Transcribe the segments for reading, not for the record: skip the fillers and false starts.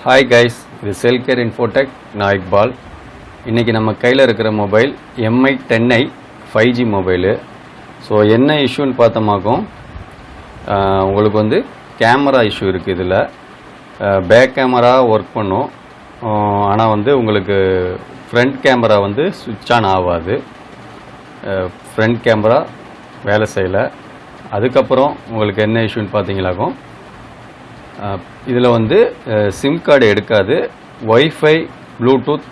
Hi guys, இது Cellcare Infotech நான் இக்பால். இன்றைக்கி நம்ம கையில் இருக்கிற mobile MI 10i 5G mobile. So என்ன இஷ்யூன்னு பார்த்தோமாக்கும் உங்களுக்கு வந்து கேமரா இஷ்யூ இருக்குது. இதில் பேக் கேமரா ஒர்க் பண்ணும், ஆனால் வந்து உங்களுக்கு ஃப்ரண்ட் கேமரா வந்து சுவிட்ச் ஆன் ஆகாது. ஃப்ரண்ட் கேமரா வேலை செய்யலை. அதுக்கப்புறம் உங்களுக்கு என்ன இஷ்யூன்னு பார்த்தீங்களாக்கும் இதில் வந்து சிம் கார்டு எடுக்காது, ஒய்ஃபை ப்ளூடூத்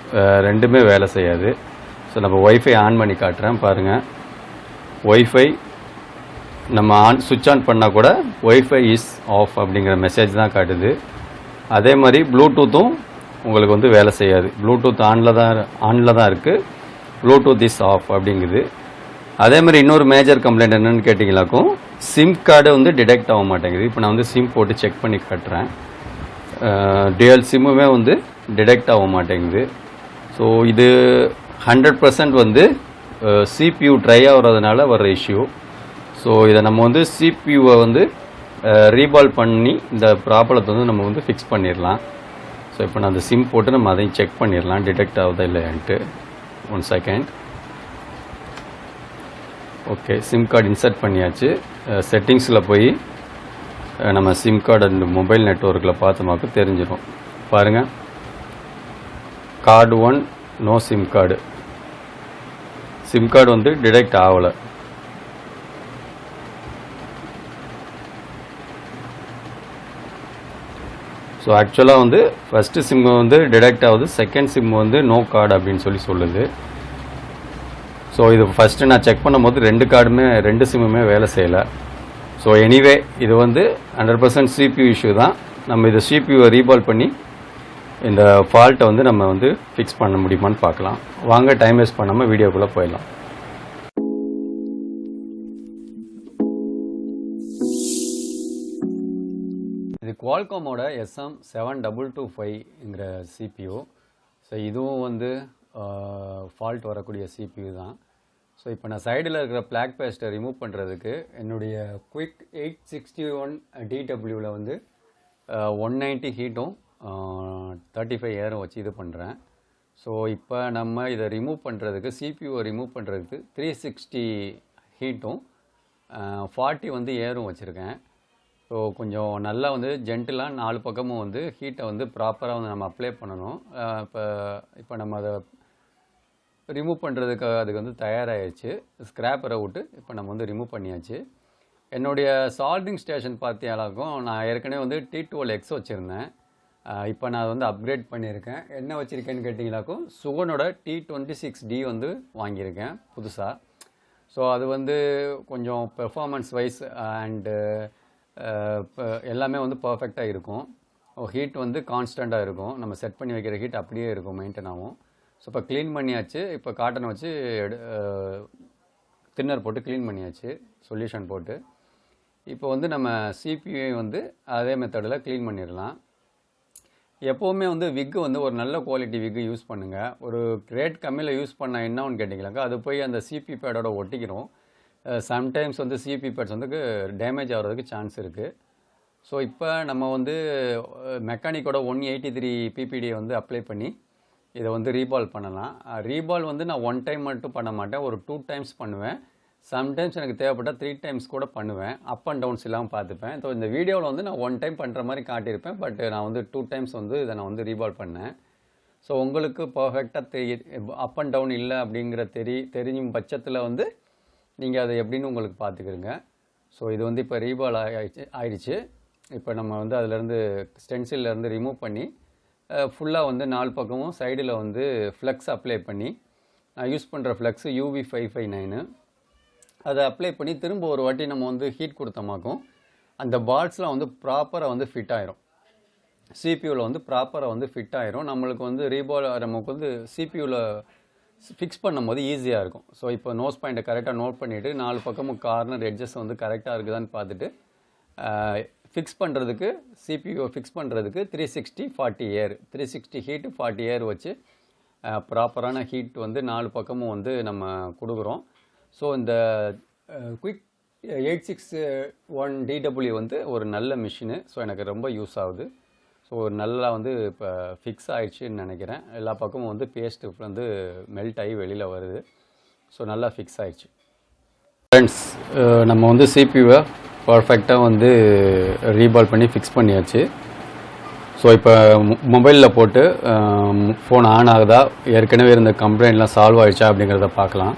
ரெண்டுமே வேலை செய்யாது. ஸோ நம்ம ஒய்ஃபை ஆன் பண்ணி காட்டுறேன் பாருங்கள். ஒய்ஃபை நம்ம சுவிட்ச் ஆன் பண்ணால் கூட ஒய்ஃபை இஸ் ஆஃப் அப்படிங்கிற மெசேஜ் தான் காட்டுது. அதே மாதிரி ப்ளூடூத்தும் உங்களுக்கு வந்து வேலை செய்யாது. ப்ளூடூத் ஆனில் தான் இருக்குது, ப்ளூடூத் இஸ் ஆஃப் அப்படிங்குது. அதே மாதிரி இன்னொரு மேஜர் கம்ப்ளைண்ட் என்னென்னு கேட்டிங்களாக்கும் சிம் கார்டு வந்து டிடெக்ட் ஆக மாட்டேங்குது. இப்போ நான் வந்து சிம் போட்டு செக் பண்ணி காட்டுறேன். டிஎல் சிம்முமே வந்து டிடெக்ட் ஆக மாட்டேங்குது. ஸோ இது 100% வந்து சிபியூ ட்ரை ஆகிறதுனால வர இஷ்யூ. ஸோ இதை நம்ம வந்து சிபியூவை வந்து ரீபால் பண்ணி இந்த ப்ராப்ளத்தை வந்து நம்ம வந்து ஃபிக்ஸ் பண்ணிடலாம். ஸோ இப்போ நான் அந்த சிம் போட்டு நம்ம அதையும் செக் பண்ணிடலாம் டிடெக்ட் ஆகுதா இல்லையான்ட்டு. 1 second. Okay, sim card insert பண்ணியாச்சு. செட்டிங்ஸில் போய் நம்ம சிம் கார்டு அந்த மொபைல் நெட்வொர்க்கில் பார்த்தோமாக்கு தெரிஞ்சிடும். பாருங்கள், card 1 no sim card. Sim card வந்து டிடெக்ட் ஆகலை. ஸோ ஆக்சுவலாக வந்து ஃபஸ்ட்டு சிம் வந்து டிடெக்ட் ஆகுது, செகண்ட் சிம் வந்து நோ கார்டு அப்படின்னு சொல்லுது. ஸோ இது ஃபஸ்ட்டு நான் செக் பண்ணும்போது ரெண்டு சிம்முமே வேலை செய்யலை. ஸோ எனிவே இது வந்து 100% சிபியூ இஷ்யூ தான். நம்ம இதை சிபியூவை ரீபால் பண்ணி இந்த ஃபால்ட்டை வந்து நம்ம வந்து ஃபிக்ஸ் பண்ண முடியுமான்னு பார்க்கலாம். வாங்க, டைம் வேஸ்ட் பண்ணாமல் வீடியோக்குள்ளே போயிடலாம். இது குவால்காமோட SM7225ங்கிற சிபியூ. ஸோ இதுவும் வந்து ஃபால்ட் வரக்கூடிய சிபியூ தான். ஸோ இப்போ நான் சைடில் இருக்கிற பிளாக் பேஸ்ட்டை ரிமூவ் பண்ணுறதுக்கு என்னுடைய குயிக் 861 DWவில் வந்து 190 ஹீட்டும் 35 ஏரும் வச்சு இது பண்ணுறேன். ஸோ இப்போ நம்ம இதை ரிமூவ் பண்ணுறதுக்கு சிபியூவை ரிமூவ் பண்ணுறதுக்கு 360 ஹீட்டும் 40 வந்து ஏரும் வச்சுருக்கேன். ஸோ கொஞ்சம் நல்லா வந்து ஜென்டிலாக 4 பக்கமும் வந்து ஹீட்டை வந்து ப்ராப்பராக வந்து நம்ம அப்ளை பண்ணணும். இப்போ நம்ம அதை ரிமூவ் பண்ணுறதுக்கு அதுக்கு வந்து தயாராகிடுச்சு. ஸ்க்ராப்பரை விட்டு இப்போ நம்ம வந்து ரிமூவ் பண்ணியாச்சு. என்னுடைய சால்டிங் ஸ்டேஷன் பார்த்தியாலாக்கும் நான் ஏற்கனவே வந்து T12X வச்சுருந்தேன். இப்போ நான் வந்து அப்கிரேட் பண்ணியிருக்கேன். என்ன வச்சுருக்கேன்னு கேட்டிங்களாக்கும் சுகனோட T26D வந்து வாங்கியிருக்கேன் புதுசாக. ஸோ அது வந்து கொஞ்சம் பெர்ஃபார்மன்ஸ் வைஸ் அண்டு எல்லாமே வந்து பர்ஃபெக்டாக இருக்கும். ஹீட் வந்து கான்ஸ்டண்ட்டாக இருக்கும். நம்ம செட் பண்ணி வைக்கிற ஹீட் அப்படியே இருக்கும், மெயின்டைன் ஆகும். ஸோ இப்போ க்ளீன் பண்ணியாச்சு. இப்போ காட்டன் வச்சு தின்னர் போட்டு க்ளீன் பண்ணியாச்சு, சொல்யூஷன் போட்டு. இப்போ வந்து நம்ம சிபியூ வந்து அதே மெத்தடில் க்ளீன் பண்ணிடலாம். எப்போவுமே வந்து விக்கு வந்து ஒரு நல்ல குவாலிட்டி விக்கு யூஸ் பண்ணுங்கள். ஒரு ரேட் கம்மியில் யூஸ் பண்ணால் என்னன்னு கேட்டிங்களாக்கா அது போய் அந்த சிபி பேடோட ஒட்டிக்கிறோம். சம்டைம்ஸ் வந்து சிபி பேட்ஸ் வந்து டேமேஜ் ஆகிறதுக்கு சான்ஸ் இருக்குது. ஸோ இப்போ நம்ம வந்து மெக்கானிக்கோட 183 PPD வந்து அப்ளை பண்ணி இதை வந்து ரீபால் பண்ணலாம். ரீபால் வந்து நான் 1 டைம் மட்டும் பண்ண மாட்டேன், ஒரு 2 டைம்ஸ் பண்ணுவேன். சம்டைம்ஸ் எனக்கு தேவைப்பட்டால் 3 டைம்ஸ் கூட பண்ணுவேன். அப் அண்ட் டவுன்ஸ் இல்லாமல் பார்த்துப்பேன். ஸோ இந்த வீடியோவில் வந்து நான் 1 டைம் பண்ணுற மாதிரி காட்டியிருப்பேன். பட் நான் வந்து 2 டைம்ஸ் வந்து இதை நான் வந்து ரீபால் பண்ணேன். ஸோ உங்களுக்கு பர்ஃபெக்டாக அப் அண்ட் டவுன் இல்லை அப்படிங்கிற தெரியும் பட்சத்தில் வந்து நீங்கள் அதை எப்படின்னு உங்களுக்கு பார்த்துக்கிறங்க. ஸோ இது வந்து இப்போ ரீபால் ஆயிடுச்சு. இப்போ நம்ம வந்து அதிலேருந்து ஸ்டென்சில்லேருந்து ரிமூவ் பண்ணி ஃபுல்லாக வந்து 4 பக்கமும் சைடில் வந்து ஃப்ளெக்ஸ் அப்ளை பண்ணி, நான் யூஸ் பண்ணுற ஃப்ளெக்ஸு UV559 அதை அப்ளை பண்ணி திரும்ப ஒரு வாட்டி நம்ம வந்து ஹீட் கொடுத்தோமாக்கும் அந்த பால்ஸ்லாம் வந்து ப்ராப்பராக வந்து ஃபிட் ஆயிரும். சிபியூவில் வந்து ப்ராப்பராக வந்து ஃபிட் ஆயிரும். நம்மளுக்கு வந்து ரீபால் நமக்கு வந்து சிபியூவில் ஃபிக்ஸ் பண்ணும்போது ஈஸியாக இருக்கும். ஸோ இப்போ நோஸ் பாயிண்ட்டை கரெக்டாக நோட் பண்ணிவிட்டு 4 பக்கமும் கார்னர் எட்ஜஸ் வந்து கரெக்டாக இருக்குதான்னு பார்த்துட்டு ஃபிக்ஸ் பண்ணுறதுக்கு சிபியூ ஃபிக்ஸ் பண்ணுறதுக்கு 360 ஏர் 360 ஹீட்டு 40 ஏர் வச்சு ப்ராப்பரான ஹீட் வந்து 4 பக்கமும் வந்து நம்ம கொடுக்குறோம். ஸோ இந்த குயிக் 861 DW வந்து ஒரு நல்ல மிஷினு. ஸோ எனக்கு ரொம்ப யூஸ் ஆகுது. ஸோ ஸோ நல்லா வந்து இப்போ ஃபிக்ஸ் ஆகிடுச்சின்னு நினைக்கிறேன். எல்லா பக்கமும் வந்து பேஸ்ட்டு வந்து மெல்ட் ஆகி வெளியில் வருது. ஸோ நல்லா ஃபிக்ஸ் ஆகிடுச்சு. ஃப்ரெண்ட்ஸ், நம்ம வந்து சிபியூவை பர்ஃபெக்டாக வந்து ரீபால் பண்ணி ஃபிக்ஸ் பண்ணியாச்சு. ஸோ இப்போ மொபைலில் போட்டு ஃபோன் ஆன் ஆகுதா, ஏற்கனவே இருந்த கம்ப்ளைண்ட்லாம் சால்வ் ஆகிடுச்சா அப்படிங்கிறத பார்க்கலாம்.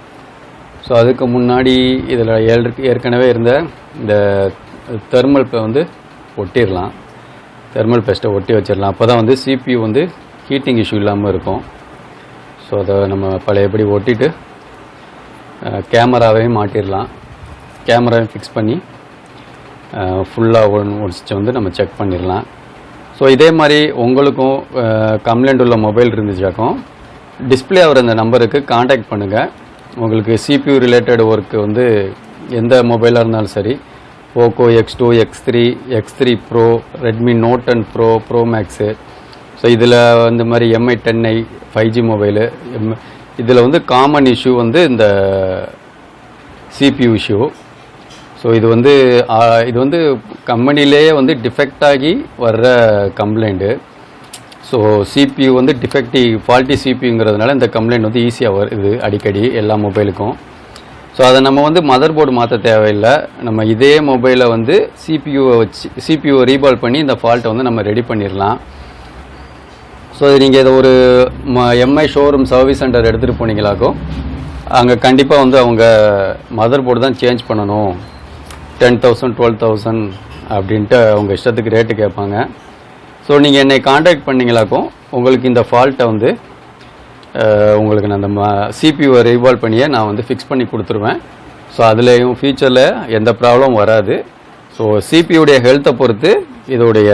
ஸோ அதுக்கு முன்னாடி இதில் ஏற்கனவே இருந்த இந்த தெர்மல் வந்து ஒட்டிடலாம். தெர்மல் பேஸ்ட்டை ஒட்டி வச்சிடலாம். அப்போ தான் வந்து சிபியூ வந்து ஹீட்டிங் இஷ்யூ இல்லாமல் இருக்கும். ஸோ அதை நம்ம பழையபடி ஒட்டிட்டு கேமராவையும் மாட்டிடலாம். கேமராவையும் ஃபிக்ஸ் பண்ணி ஃபுல்லாக முடிச்சு வந்து நம்ம செக் பண்ணிடலாம். ஸோ இதே மாதிரி உங்களுக்கும் கம்ப்ளைண்ட் உள்ள மொபைல் இருந்துச்சாக்கும் டிஸ்பிளே ஆகிற இந்த நம்பருக்கு காண்டாக்ட் பண்ணுங்கள். உங்களுக்கு சிபியூ ரிலேட்டட் ஒர்க்கு வந்து எந்த மொபைலாக இருந்தாலும் சரி, Poco X2, X3, X3 Pro, Redmi note 10 Pro, pro max, so இதில் இந்த மாதிரி MI 10i 5G மொபைலு, இதில் வந்து காமன் இஷ்யூ வந்து இந்த சிபியூ இஷ்யூ. ஸோ இது வந்து கம்பெனிலேயே வந்து டிஃபெக்ட் ஆகி வர்ற கம்ப்ளைண்ட்டு. ஸோ சிபியூ வந்து ஃபால்ட்டி சிபியூங்கிறதுனால இந்த கம்ப்ளைண்ட் வந்து ஈஸியாக வருது அடிக்கடி எல்லா மொபைலுக்கும். ஸோ அதை நம்ம வந்து மதர் போர்டு மாற்ற தேவையில்லை. நம்ம இதே மொபைலை வந்து சிபியூவை ரீபால் பண்ணி இந்த ஃபால்ட்டை வந்து நம்ம ரெடி பண்ணிடலாம். ஸோ நீங்கள் இதை ஒரு MI ஷோரூம் சர்வீஸ் சென்டர் எடுத்துகிட்டு போனீங்களாக்கும் அங்கே கண்டிப்பாக வந்து அவங்க மதர் போர்டு தான் சேஞ்ச் பண்ணணும், 10,000 12,000 அப்படின்ட்டு அவங்க இஷ்டத்துக்கு ரேட்டு கேட்பாங்க. ஸோ நீங்கள் என்னை காண்டாக்ட் பண்ணிங்களாக்கும் உங்களுக்கு இந்த ஃபால்ட்டை வந்து உங்களுக்கு நான் அந்த சிபியூவை ரீவால்வ் பண்ணியே நான் வந்து ஃபிக்ஸ் பண்ணி கொடுத்துருவேன். ஸோ அதுலேயும் ஃபியூச்சரில் எந்த ப்ராப்ளம் வராது. ஸோ சிபியூடைய ஹெல்த்தை பொறுத்து இதோடைய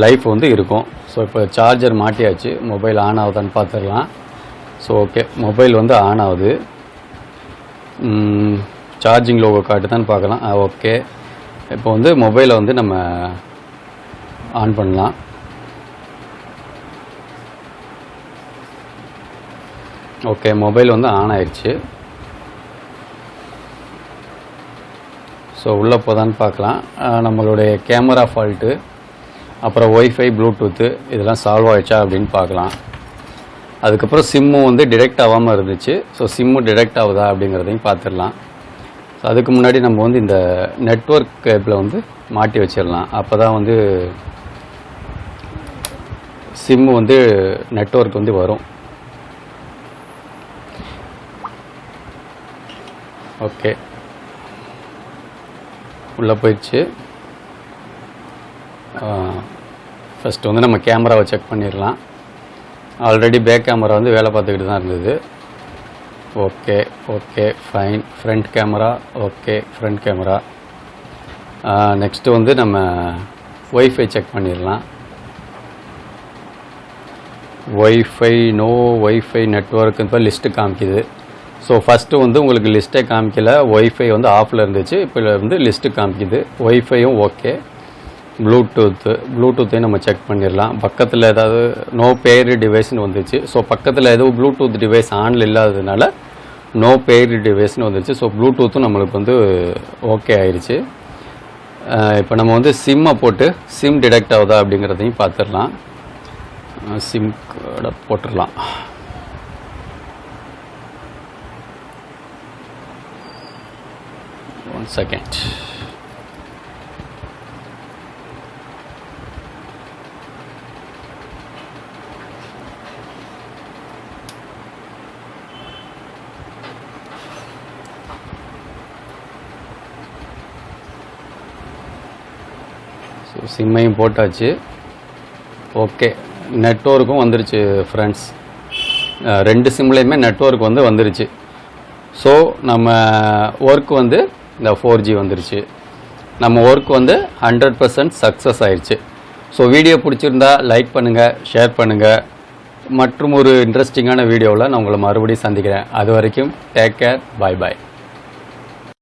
லைஃப் வந்து இருக்கும். ஸோ இப்போ சார்ஜர் மாட்டியாச்சு, மொபைல் ஆன் ஆகுதான்னு பார்த்துடலாம். ஸோ ஓகே, மொபைல் வந்து ஆன் ஆகுது. சார்ஜிங் லோகோ காட்டுதான்னு பார்க்கலாம். ஓகே, இப்போ வந்து மொபைலை வந்து நம்ம ஆன் பண்ணலாம். ஓகே, மொபைல் வந்து ஆன் ஆயிடுச்சு. ஸோ உள்ளே போதான்னு பார்க்கலாம். நம்மளுடைய கேமரா ஃபால்ட்டு, அப்புறம் ஒய்ஃபை, ப்ளூடூத்து இதெல்லாம் சால்வ் ஆகிடுச்சா அப்படின்னு பார்க்கலாம். அதுக்கப்புறம் சிம்மும் வந்து டிடெக்ட் ஆகாமல் இருந்துச்சு. ஸோ சிம்மு டிடெக்ட் ஆகுதா அப்படிங்கிறதையும் பார்த்துடலாம். ஸோ அதுக்கு முன்னாடி நம்ம வந்து இந்த நெட்வொர்க் கேபிளை வந்து மாட்டி வச்சிடலாம். அப்போ தான் வந்து சிம்மு வந்து நெட்வொர்க் வந்து வரும். ஓகே, உள்ளே போயிடுச்சு. ஃபஸ்ட்டு வந்து நம்ம கேமராவை செக் பண்ணிடலாம். ஆல்ரெடி பேக் கேமரா வந்து வேலை பார்த்துக்கிட்டு தான் இருந்தது. Okay okay fine. Front camera okay, front camera. Next வந்து நம்ம ஒய்ஃபை செக் பண்ணிடலாம். ஒய்ஃபை, நோ ஒய்ஃபை நெட்வொர்க் இப்போ லிஸ்ட்டு காமிக்குது. ஸோ ஃபஸ்ட்டு வந்து உங்களுக்கு லிஸ்ட்டே காமிக்கல, ஒய்ஃபை வந்து ஆஃபில் இருந்துச்சு. இப்போ வந்து லிஸ்ட்டு காமிக்குது. ஒய்ஃபையும் ஓகே. ப்ளூடூத்தையும் நம்ம செக் பண்ணிடலாம். பக்கத்தில் ஏதாவது நோ பெய்டு டிவைஸ்னு வந்துச்சு. ஸோ பக்கத்தில் எதுவும் ப்ளூடூத் டிவைஸ் ஆனில் இல்லாததுனால நோ பெய்டு டிவைஸ்னு வந்துச்சு. ஸோ ப்ளூடூத்தும் நம்மளுக்கு வந்து ஓகே ஆயிடுச்சு. இப்போ நம்ம வந்து சிம்மை போட்டு சிம் டிடெக்ட் ஆகுதா அப்படிங்கிறதையும் பார்த்துடலாம். சிம் கார்டை போட்டுடலாம். One second. ஸோ சிம்மையும் போட்டாச்சு. ஓகே, நெட்வொர்க்கும் வந்துருச்சு ஃப்ரெண்ட்ஸ். 2 சிம்லேயுமே நெட்வொர்க் வந்து வந்துருச்சு. ஸோ நம்ம ஒர்க் வந்து இந்த 4G வந்துருச்சு. நம்ம ஒர்க் வந்து 100% சக்ஸஸ் ஆயிடுச்சு. ஸோ வீடியோ பிடிச்சிருந்தா லைக் பண்ணுங்கள், ஷேர் பண்ணுங்கள். மற்றும் ஒரு இன்ட்ரெஸ்டிங்கான வீடியோவில் நான் உங்களை மறுபடியும் சந்திக்கிறேன். அது வரைக்கும் டேக் கேர், பாய் பாய்.